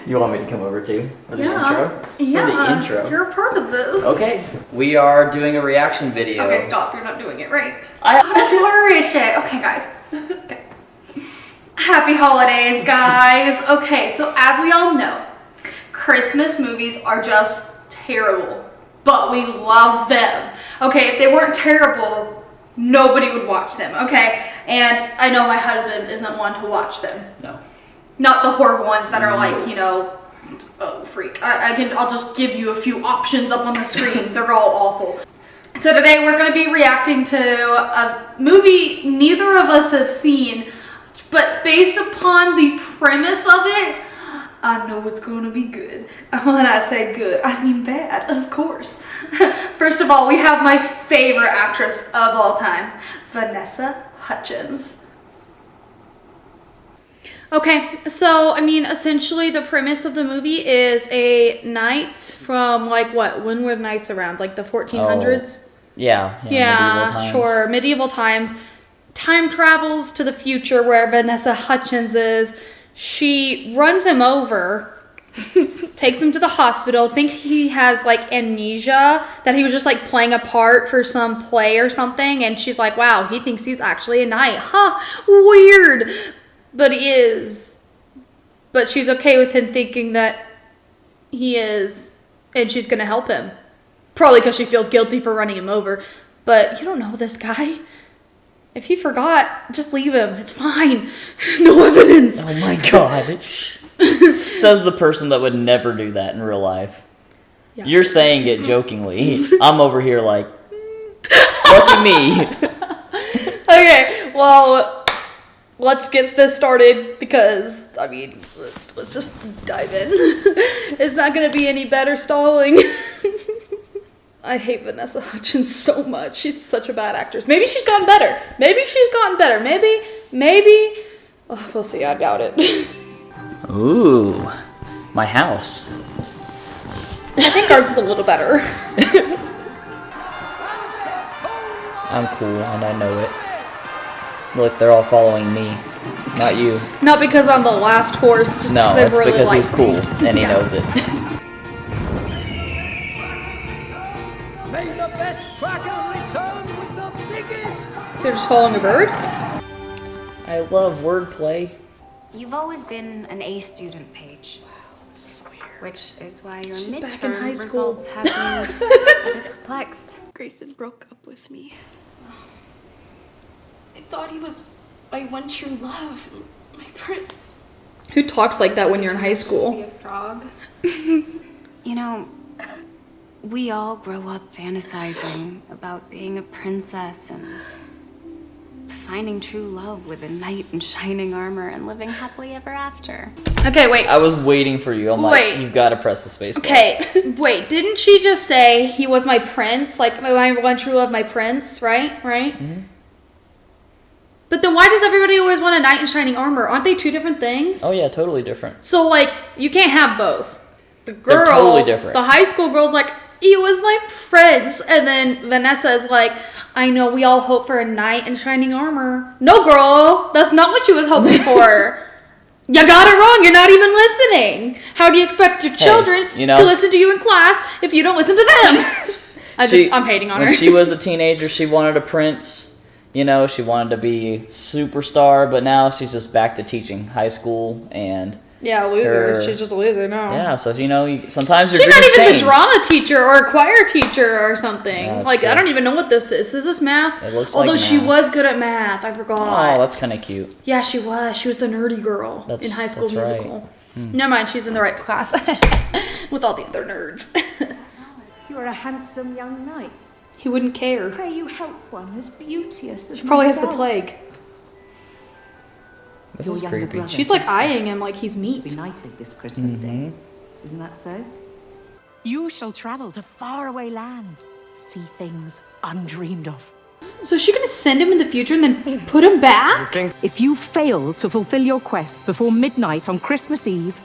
You want me to come over too for the intro? Yeah. For the intro. You're a part of this. Okay. We are doing a reaction video. Okay, stop. You're not doing it right. I flourish it. Okay, guys. Okay. Happy holidays, guys. Okay, so as we all know, Christmas movies are just terrible, but we love them. Okay, if they weren't terrible, nobody would watch them. Okay, and I know my husband isn't one to watch them. No. Not the horrible ones that are like, you know, oh freak. I'll just give you a few options up on the screen. They're all awful. So today we're going to be reacting to a movie neither of us have seen, but based upon the premise of it, I know it's going to be good. And when I say good, I mean bad, of course. First of all, we have my favorite actress of all time, Vanessa Hudgens. Okay, so, I mean, essentially the premise of the movie is a knight from, like, what? When were knights around? Like the 1400s? Oh, yeah, medieval times. Sure. Medieval times. Time travels to the future where Vanessa Hudgens is. She runs him over, takes him to the hospital, thinks he has, like, amnesia, that he was just, like, playing a part for some play or something, and she's like, wow, he thinks he's actually a knight. Huh, weird. But he is. But she's okay with him thinking that he is, and she's gonna help him. Probably because she feels guilty for running him over. But you don't know this guy. If he forgot, just leave him. It's fine. No evidence. Oh my god. Says the person that would never do that in real life. Yeah. You're saying it jokingly. I'm over here like, lucky me. Okay, well, let's get this started because, I mean, let's just dive in. It's not going to be any better stalling. I hate Vanessa Hudgens so much. She's such a bad actress. Maybe she's gotten better. Maybe. Oh, we'll see. I doubt it. Ooh, my house. I think ours is a little better. I'm cool and I know it. Look, they're all following me, not you. Not because I'm the last horse. Just no, it's really because he's cool and he knows it. May the best tracker return with the biggest. They're just following a bird? I love wordplay. You've always been an A student, Paige. Wow, this is weird. Which is why your She's back in midterm high school. results have been a bit perplexed. Grayson broke up with me. I thought he was my one true love, my prince. Who talks like that when you're in high school? Be a frog. You know, we all grow up fantasizing about being a princess and finding true love with a knight in shining armor and living happily ever after. Okay, wait. I was waiting for you. I'm like, you've got to press the space bar. Okay, wait. Didn't she just say he was my prince? Like, my one true love, my prince, right? Right? Mm-hmm. But then why does everybody always want a knight in shining armor? Aren't they two different things? Oh, yeah, totally different. So, like, you can't have both. The girl, they're totally different. The high school girl's like, he was my prince. And then Vanessa is like, I know we all hope for a knight in shining armor. No, girl, that's not what she was hoping for. You got it wrong. You're not even listening. How do you expect your children to listen to you in class if you don't listen to them? I'm hating on her. When she was a teenager, she wanted a prince. You know, she wanted to be superstar, but now she's just back to teaching high school and... Yeah, a loser. She's just a loser now. Yeah, so, you know, sometimes your she's not even change. The drama teacher or a choir teacher or something. Yeah, like, true. I don't even know what this is. Is this math? It looks Although like she math. was good at math. I forgot. Oh, that's kind of cute. Yeah, she was. She was the nerdy girl in High School Musical. Right. Never mind, she's in the right class with all the other nerds. You're a handsome young knight. He wouldn't care. Pray you help one as beauteous as She probably has myself. the plague. This Your is younger creepy. brother, She's like eyeing him like he's meat. to be knighted this Christmas day. Isn't that so? You shall travel to faraway lands, see things undreamed of. So is she gonna send him in the future and then put him back? If you fail to fulfill your quest before midnight on Christmas Eve,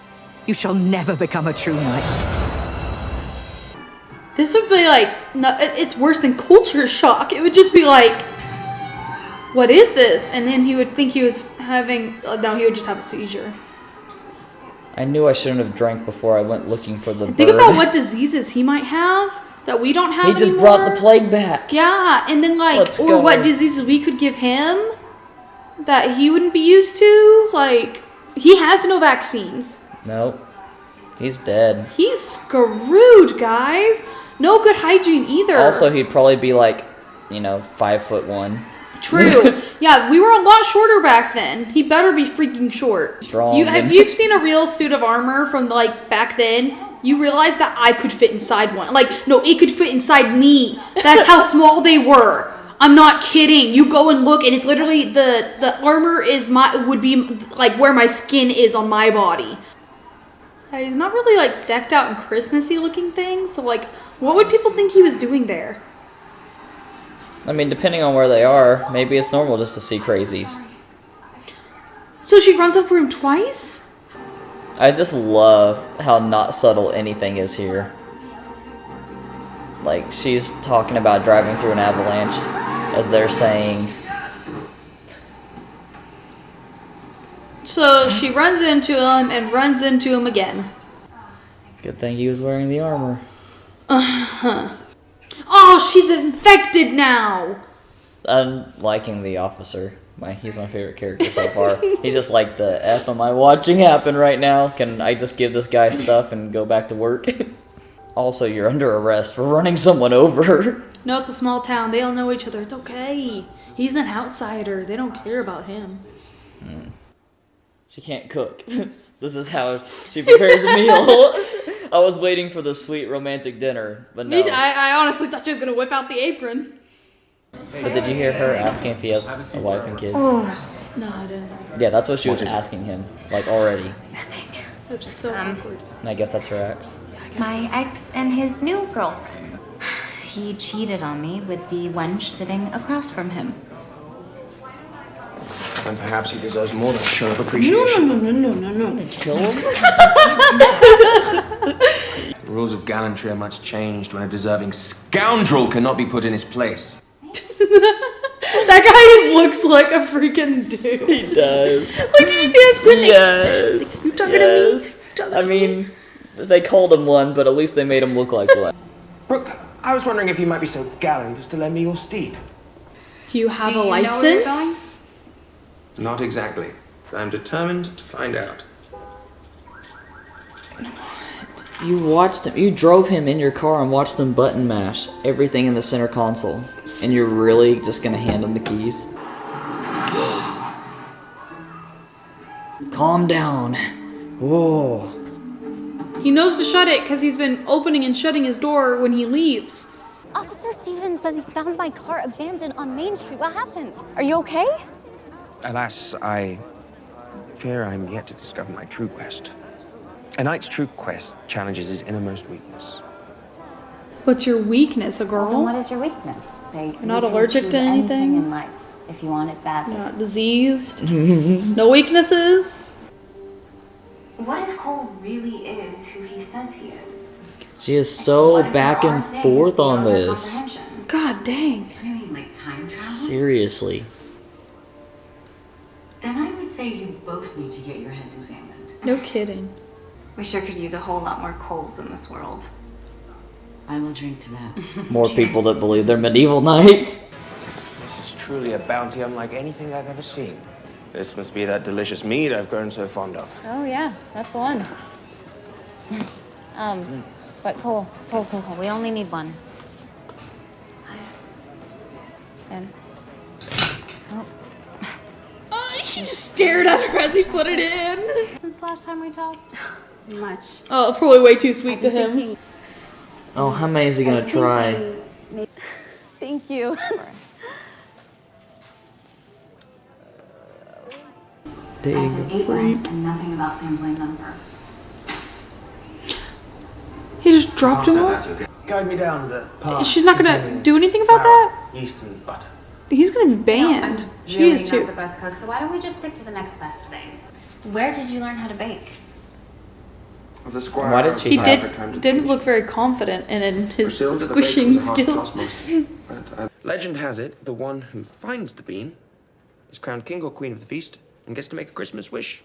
you shall never become a true knight. This would be like, no, it's worse than culture shock. It would just be like, what is this? And then he would think he was having, no, he would just have a seizure. I knew I shouldn't have drank before I went looking for the bird. Think about what diseases he might have that we don't have anymore. He just brought the plague back. Yeah, and then what diseases we could give him that he wouldn't be used to. Like, he has no vaccines. Nope. He's dead. He's screwed, guys. No good hygiene either. Also, he'd probably be like, 5'1". True. Yeah, we were a lot shorter back then. He better be freaking short. Strong. You've seen a real suit of armor from back then? You realize that I could fit inside one. No, it could fit inside me. That's how small they were. I'm not kidding. You go and look, and it's literally the armor would be like where my skin is on my body. He's not really decked out in Christmassy looking things. So what would people think he was doing there? I mean, depending on where they are, maybe it's normal just to see crazies. So she runs up for him twice? I just love how not subtle anything is here. She's talking about driving through an avalanche, as they're saying. So she runs into him and runs into him again. Good thing he was wearing the armor. Uh-huh. Oh, she's infected now! I'm liking the officer. He's my favorite character so far. He's just like, the F am I watching happen right now? Can I just give this guy stuff and go back to work? Also, you're under arrest for running someone over. No, it's a small town. They all know each other. It's okay. He's an outsider. They don't care about him. She can't cook. This is how she prepares a meal. I was waiting for the sweet romantic dinner, but no. I honestly thought she was going to whip out the apron. But did you hear her asking if he has a wife and kids? Oh. No, I didn't. Yeah, that's what she was asking him, already. That's so awkward. And I guess that's her ex. Yeah, My ex and his new girlfriend. He cheated on me with the wench sitting across from him. And perhaps he deserves more than a show of appreciation. No. Kill him? The rules of gallantry are much changed when a deserving scoundrel cannot be put in his place. That guy looks like a freaking dude. He does. Did you see that squint? Yes. You talking to me? I mean, they called him one, but at least they made him look like one. Brooke, I was wondering if you might be so gallant as to lend me your steed. Do you have a know where you're license? going? Not exactly. I'm determined to find out. You drove him in your car and watched him button mash everything in the center console. And you're really just gonna hand him the keys? Calm down. Whoa. He knows to shut it because he's been opening and shutting his door when he leaves. Officer Stevens said he found my car abandoned on Main Street. What happened? Are you okay? Alas, I fear I'm yet to discover my true quest. A knight's true quest challenges his innermost weakness. What's your weakness, a girl? Then what is your weakness? Say, You're not allergic to anything in life if you want it badly. You're not diseased. No weaknesses. What if Cole really is who he says he is? She is so back and forth on this. God dang. You mean time travel? Seriously. Then I would say you both need to get your heads examined. No kidding. We sure could use a whole lot more Coles in this world. I will drink to that. More people that believe they're medieval knights. This is truly a bounty unlike anything I've ever seen. This must be that delicious mead I've grown so fond of. Oh yeah, that's the one. But Cole. We only need one. And He just stared at her as he put it in. since the last time we talked, much. Oh, probably way too sweet to him. Oh, how many is he gonna try? Thank you. Dating a freak. And nothing about sampling numbers. He just dropped him off. Guide me down the path. She's not gonna do anything about that? Yeast and butter. He's gonna be banned. She really is too. not the best cook, so why don't we just stick to the next best thing? Where did you learn how to bake? As a squire, Why did she He have didn't look very confident in his squishing skills. Legend has it, the one who finds the bean is crowned king or queen of the feast and gets to make a Christmas wish.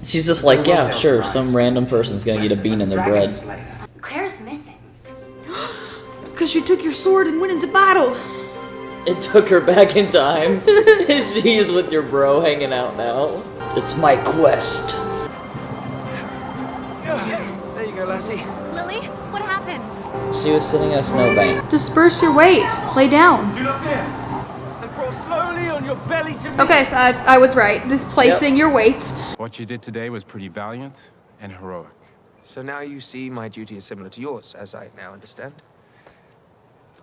She's just like, yeah, sure, some random person's gonna eat a bean in their bread. Claire's missing. Because she took your sword and went into battle. It took her back in time. She's with your bro hanging out now. It's my quest. There you go, lassie. Lily, what happened? She was sitting in a snowbank. Disperse your weight. Lay down. Do not fear. And crawl slowly on your belly to me. Okay, I was right. Displacing your weight. What you did today was pretty valiant and heroic. So now you see my duty is similar to yours, as I now understand.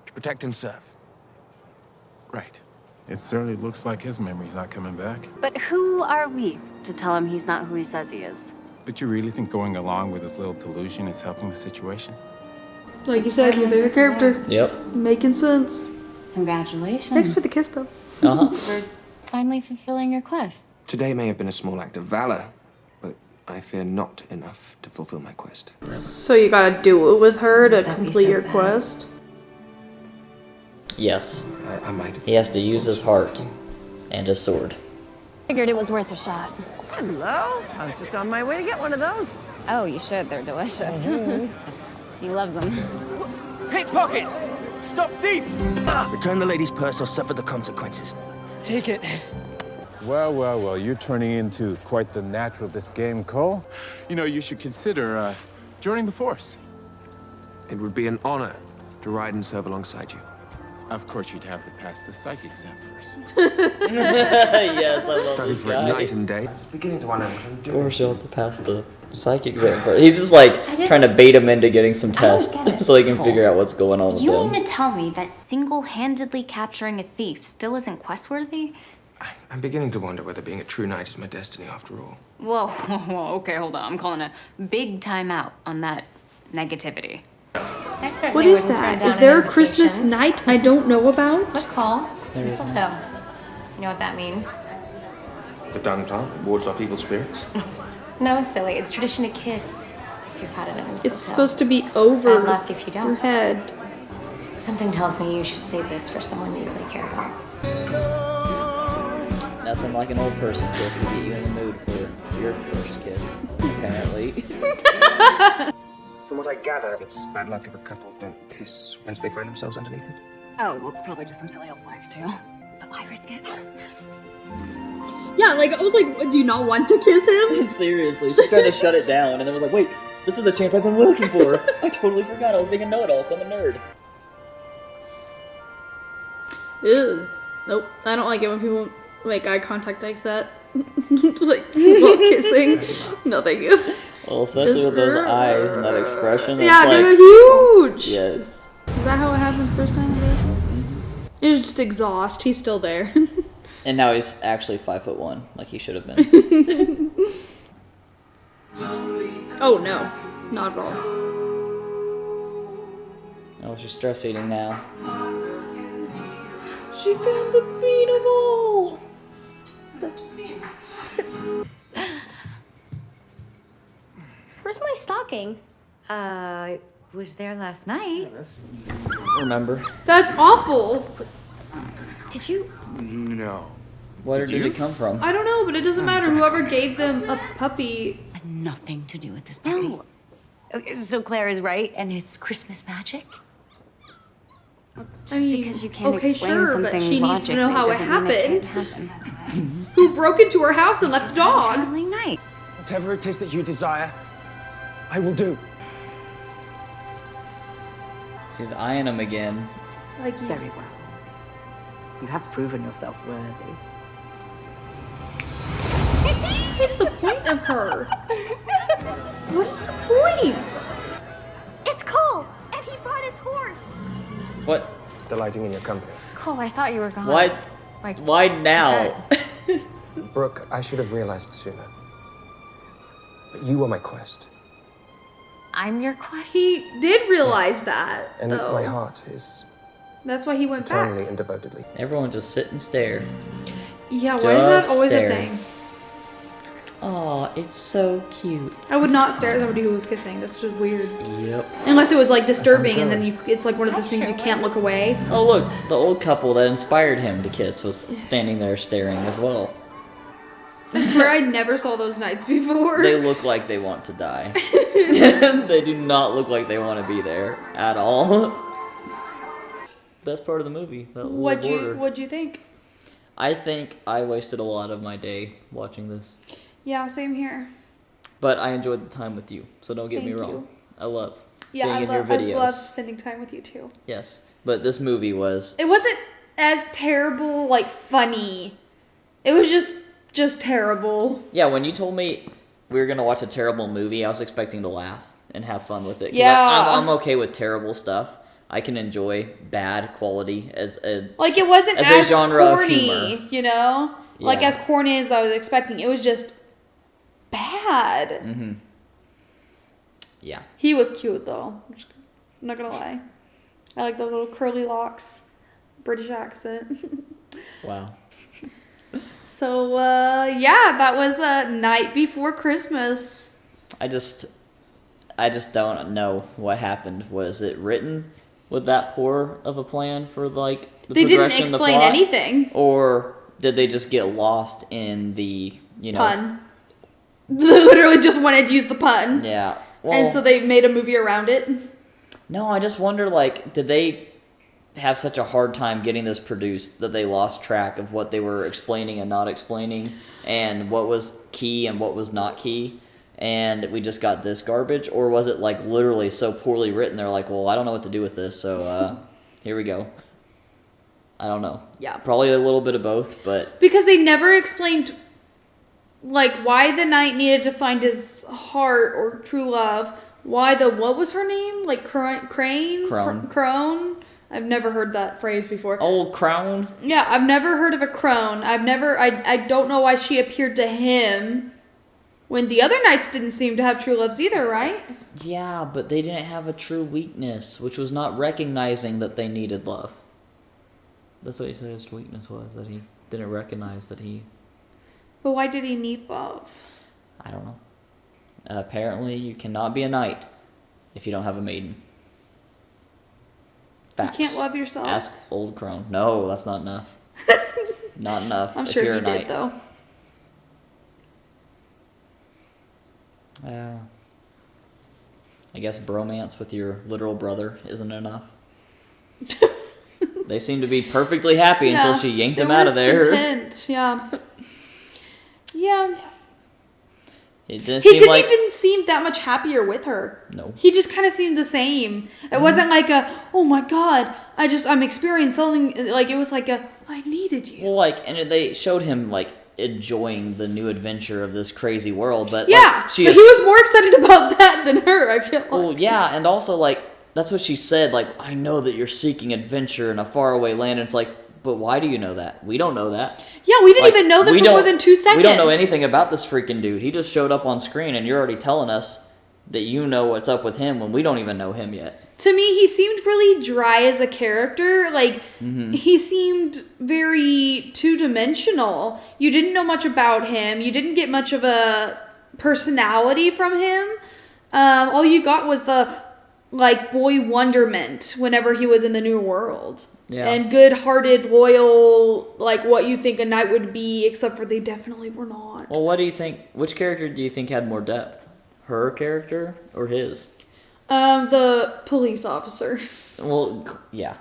To protect and serve. Right. It certainly looks like his memory's not coming back. But who are we to tell him he's not who he says he is? But you really think going along with this little delusion is helping the situation? Like you said, your favorite character. Yep. Making sense. Congratulations. Thanks for the kiss, though. Uh-huh. For finally fulfilling your quest. Today may have been a small act of valor, but I fear not enough to fulfill my quest. So you gotta do it with her to complete your quest? Yes. I might. He has to use his heart and his sword. Figured it was worth a shot. Hello. I was just on my way to get one of those. Oh, you should. They're delicious. He loves them. Pickpocket! Stop thief! Return the lady's purse or suffer the consequences. Take it. Well, well, well, you're turning into quite the natural at this game, Cole. You know, you should consider joining the force. It would be an honor to ride and serve alongside you. Of course, you'd have to pass the psych exam first. Yes, I love Study this for it guy. night and day. It's beginning to wonder what I'm Of doing. course, you'll have to pass the psych exam first. He's just like trying to bait him into getting some tests get it, so he can Cole. figure out what's going on with You him. mean to tell me that single-handedly capturing a thief still isn't quest-worthy? I'm beginning to wonder whether being a true knight is my destiny after all. Whoa, okay, hold on. I'm calling a big timeout on that negativity. What is that? Is there a Christmas night I don't know about? Call. Mistletoe. You know what that means? The dung plant wards off evil spirits. No, silly. It's tradition to kiss if you've had it in mistletoe. It's supposed to be over Bad luck if you don't. your head. Something tells me you should save this for someone you really care about. Nothing like an old person kiss to get you in the mood for your first kiss, apparently. From what I gather, it's bad luck if a couple don't kiss once they find themselves underneath it. Oh, well, it's probably just some silly old wax tale. But why risk it? Yeah, like, I was like, do you not want to kiss him? Seriously, she tried to shut it down and then was like, wait, this is the chance I've been looking for. I totally forgot I was being a know-it-all because I'm a nerd. Ew. Nope. I don't like it when people make eye contact like that. Like, while kissing. No, thank you. Well, especially Just with those eyes and that expression. Yeah, it's they're like, huge! yes. Is that how it happened the first time, I guess? It was just exhaust. He's still there. And now he's actually 5'1", like he should have been. Oh, no. Not at all. Oh, she's stress eating now. She found the bean of all! Where's my stocking? Was there last night. Remember. That's awful. Did you? No. Where did it come from? I don't know, but it doesn't matter. Whoever gave them a puppy. Nothing to do with this party. No. Okay, so Claire is right, and it's Christmas magic? Just I mean, because you can't okay, explain sure, something but she needs to know logically how it doesn't mean it can't happened. happen. Who broke into her house and left the dog? Traveling night. Whatever it is that you desire, I will do. She's eyeing him again. Like he's... Very well. You have proven yourself worthy. What's the point of her? What is the point? It's Cole, and he brought his horse. What? Delighting in your company. Cole, I thought you were gone. Why? Like, Why now? Brooke, I should have realized sooner. But you were my quest. I'm your quest? He did realize that, And though. my heart is That's why he went eternally back. and devotedly. Everyone just sit and stare. Yeah, why is that Just always stare. a thing? Aw, it's so cute. I would not stare at somebody who was kissing. That's just weird. Yep. Unless it was like disturbing, and then it's like one of those things you can't look away. Oh look, the old couple that inspired him to kiss was standing there staring as well. I swear I never saw those knights before. They look like they want to die. They do not look like they want to be there at all. Best part of the movie. What'd you think? I think I wasted a lot of my day watching this. Yeah, same here. But I enjoyed the time with you, so don't get me wrong. You. I love being in your videos. I love spending time with you too. Yes, but this movie was... It wasn't as terrible, like, funny. It was just terrible. Yeah, when you told me we were going to watch a terrible movie, I was expecting to laugh and have fun with it. Yeah. I'm okay with terrible stuff. I can enjoy bad quality as a... Like, it wasn't as a genre corny, of humor. you know? Yeah. Like, as corny as I was expecting. It was just bad. Mm-hmm. Yeah. He was cute, though. I'm not gonna lie. I like the little curly locks. British accent. Wow. So, yeah, that was Night Before Christmas. I just don't know what happened. Was it written with that poor of a plan for, like, the they progression didn't of the explain plot? anything. Or did they just get lost in the, you know... Pun. They literally just wanted to use the pun. Yeah. Well, And so they made a movie around it. No, I just wonder, like, did they have such a hard time getting this produced that they lost track of what they were explaining and not explaining, and what was key and what was not key, and we just got this garbage? Or was it, like, literally so poorly written, they're like, well, I don't know what to do with this, so here we go. I don't know. Yeah. Probably a little bit of both, but... Because they never explained, like, why the knight needed to find his heart or true love. Why what was her name? Like, Crone? Crone? I've never heard that phrase before. Old Crone? Yeah, I've never heard of a crone. I don't know why she appeared to him when the other knights didn't seem to have true loves either, right? Yeah, but they didn't have a true weakness, which was not recognizing that they needed love. That's what he said his weakness was, that he didn't recognize that he... But why did he need love? I don't know. Apparently, you cannot be a knight if you don't have a maiden. Facts. You can't love yourself? Ask old Crone. No, that's not enough. Not enough. I'm if sure you're he a knight. did, though. I guess bromance with your literal brother isn't enough. They seem to be perfectly happy until she yanked him out of there. Content. Yeah. Yeah. He didn't even seem that much happier with her. No. He just kind of seemed the same. It wasn't like oh my god, I'm experiencing something. Like, it was like I needed you. Well, like, and they showed him, like, enjoying the new adventure of this crazy world, but yeah, like, but he was more excited about that than her, I feel like. Well, yeah, and also, like, that's what she said, like, I know that you're seeking adventure in a faraway land, and it's like, but why do you know that? We don't know that. Yeah, we didn't even know that for more than 2 seconds. We don't know anything about this freaking dude. He just showed up on screen, and you're already telling us that you know what's up with him when we don't even know him yet. To me, he seemed really dry as a character. Like, he seemed very two-dimensional. You didn't know much about him. You didn't get much of a personality from him. All you got was the, like, boy wonderment whenever he was in the new world. Yeah. And good-hearted, loyal, like, what you think a knight would be, except for they definitely were not. Well, what do you think? Which character do you think had more depth? Her character or his? The police officer. Well, yeah.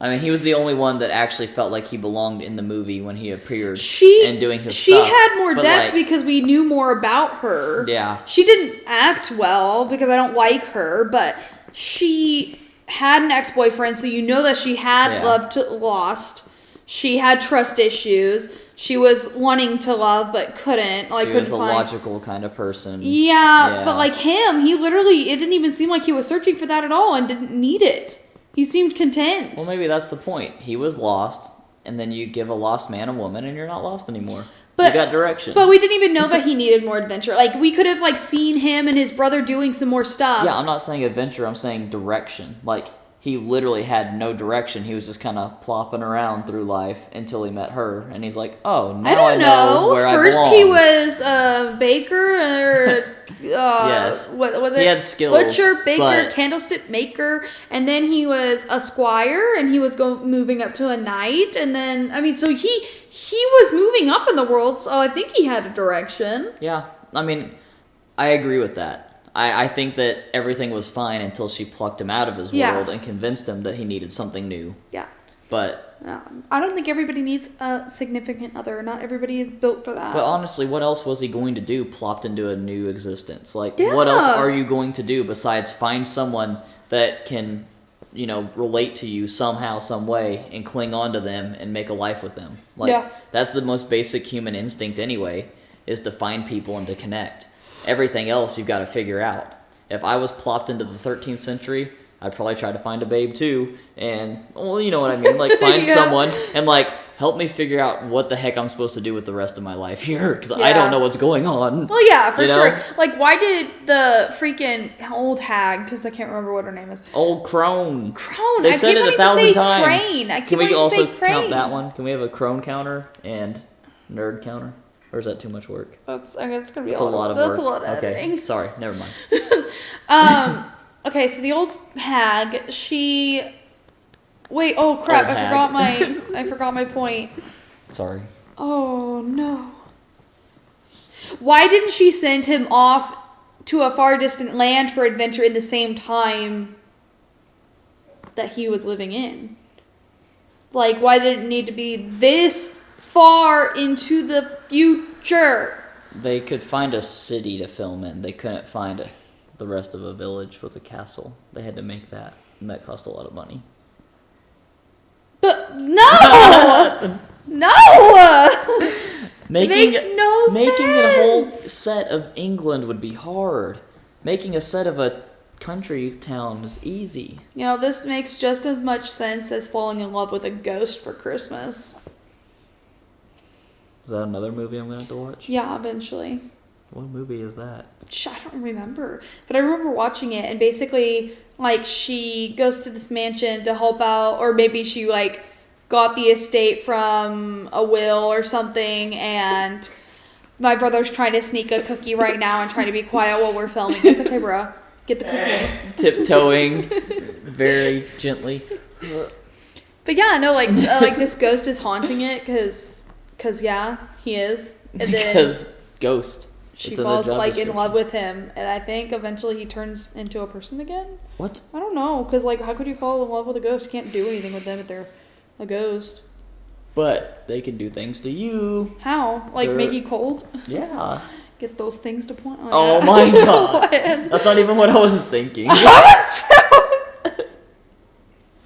I mean, he was the only one that actually felt like he belonged in the movie when he appeared and doing his stuff. She had more depth, like, because we knew more about her. Yeah. She didn't act well because I don't like her, but she had an ex-boyfriend, so you know that she had lost. She had trust issues. She was wanting to love but couldn't. Like, she was a logical kind of person. Yeah, but like him, he literally, it didn't even seem like he was searching for that at all and didn't need it. He seemed content. Well, maybe that's the point. He was lost, and then you give a lost man a woman, and you're not lost anymore. You got direction. But we didn't even know that he needed more adventure. Like, we could have, like, seen him and his brother doing some more stuff. Yeah, I'm not saying adventure. I'm saying direction. Like, he literally had no direction. He was just kind of plopping around through life until he met her, and he's like, "Oh, now I know where I belong." First, he was a baker, or what was it? He had skills, Butcher, baker, but- candlestick maker, and then he was a squire, and he was moving up to a knight, and then I mean, so he was moving up in the world. So I think he had a direction. Yeah, I mean, I agree with that. I think that everything was fine until she plucked him out of his world and convinced him that he needed something new. Yeah. But I don't think everybody needs a significant other. Not everybody is built for that. But honestly, what else was he going to do plopped into a new existence? Like, what else are you going to do besides find someone that can, you know, relate to you somehow, some way, and cling on to them and make a life with them? Like, that's the most basic human instinct anyway, is to find people and to connect. Everything else you've got to figure out. If I was plopped into the 13th century, I'd probably try to find a babe too, and, well, you know what I mean, like, find someone and, like, help me figure out what the heck I'm supposed to do with the rest of my life here, because I don't know what's going on. Well, yeah, for sure. Like, why did the freaking old hag, because I can't remember what her name is. Old crone. Crone. They said it 1,000 times. Crane. I Can we also count that one? Can we have a crone counter and nerd counter? Or is that too much work? I guess it's going to be a lot of work. That's a lot of editing. Okay, sorry, never mind. Okay, so the old hag, she... Wait, oh crap, I forgot my point. Sorry. Oh, no. Why didn't she send him off to a far distant land for adventure in the same time that he was living in? Like, why did it need to be this far into the future? They could find a city to film in. They couldn't find the rest of a village with a castle. They had to make that, and that cost a lot of money. But no! No! Making sense. a whole set of England would be hard. Making a set of a country town is easy. You know, this makes just as much sense as falling in love with a ghost for Christmas. Is that another movie I'm going to have to watch? Yeah, eventually. What movie is that? I don't remember. But I remember watching it, and basically, like, she goes to this mansion to help out, or maybe she, like, got the estate from a will or something, and my brother's trying to sneak a cookie right now and trying to be quiet while we're filming. It's okay, bro. Get the cookie. Tiptoeing very gently. But yeah, no, like this ghost is haunting it, because yeah, he is. And because ghost. She falls like in love with him, and I think eventually he turns into a person again. What? I don't know, because like, how could you fall in love with a ghost? You can't do anything with them if they're a ghost. But they can do things to you. How? Like make you cold? Yeah. Get those things to point on. Oh my god. That's not even what I was thinking. Okay,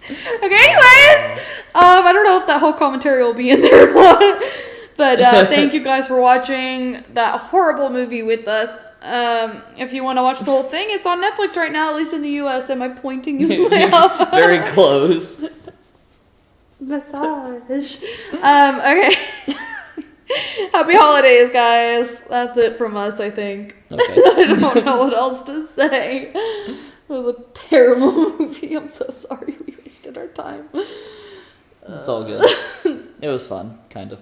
anyways, I don't know if that whole commentary will be in there or not. But thank you guys for watching that horrible movie with us. If you want to watch the whole thing, it's on Netflix right now, at least in the US. Am I pointing you way off? Very close. Massage. Okay. Happy holidays, guys. That's it from us, I think. Okay. I don't know what else to say. It was a terrible movie. I'm so sorry we wasted our time. It's all good. It was fun, kind of.